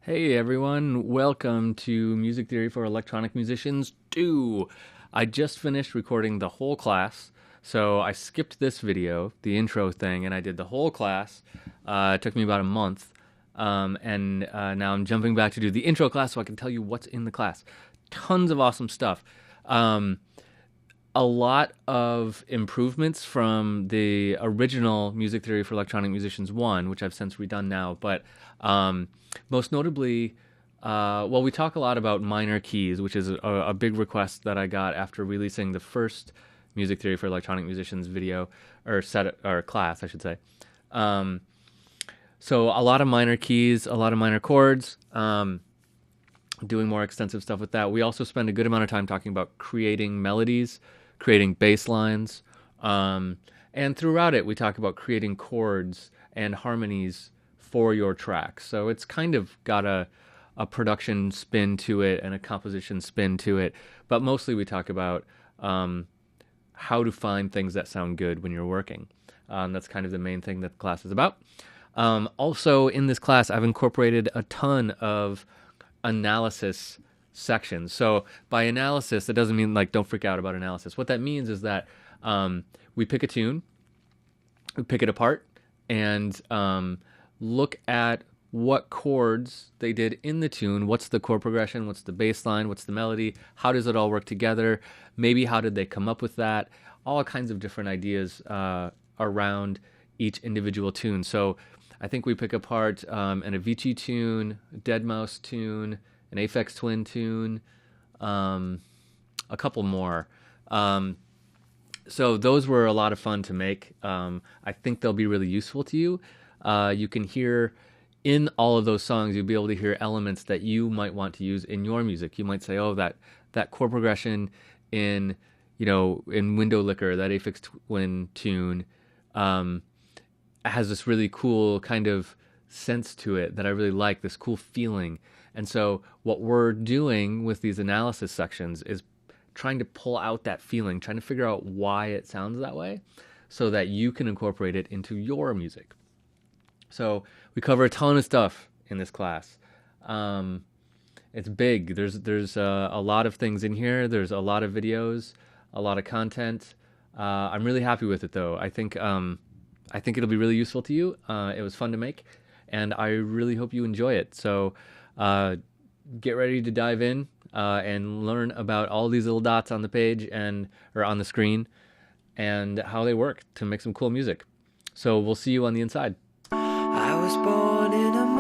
Hey everyone, welcome to Music Theory for Electronic Musicians 2. I just finished recording the whole class, so I skipped this video, the intro thing, and I did the whole class. It took me about a month, and now I'm jumping back to do the intro class so I can tell you what's in the class. Tons of awesome stuff. A lot of improvements from the original Music Theory for Electronic Musicians 1, which I've since redone now, but most notably, we talk a lot about minor keys, which is a big request that I got after releasing the first Music Theory for Electronic Musicians video, or set, or class, I should say. So a lot of minor keys, a lot of minor chords, doing more extensive stuff with that. We also spend a good amount of time talking about creating melodies, creating bass lines, and throughout it we talk about creating chords and harmonies for your tracks. So it's kind of got a production spin to it and a composition spin to it, but mostly we talk about how to find things that sound good when you're working. That's kind of the main thing that the class is about. Also in this class I've incorporated a ton of analysis sections. So by analysis, that doesn't mean like don't freak out about analysis. What that means is that we pick a tune, we pick it apart, and look at what chords they did in the tune. What's the chord progression? What's the bass line? What's the melody? How does it all work together? Maybe how did they come up with that? All kinds of different ideas around each individual tune. So I think we pick apart an Avicii tune, a Deadmau5 tune, an Aphex Twin tune, a couple more. So those were a lot of fun to make. I think they'll be really useful to you. You can hear in all of those songs, you'll be able to hear elements that you might want to use in your music. You might say, oh, that chord progression in Window Liquor, that Aphex Twin tune, has this really cool kind of sense to it that I really like, this cool feeling. And so what we're doing with these analysis sections is trying to pull out that feeling, trying to figure out why it sounds that way so that you can incorporate it into your music. So we cover a ton of stuff in this class. It's big. There's a lot of things in here. There's a lot of videos, a lot of content. I'm really happy with it though. I think it'll be really useful to you. It was fun to make, and I really hope you enjoy it. So get ready to dive in and learn about all these little dots on the page or on the screen and how they work to make some cool music. So we'll see you on the inside. I was born in a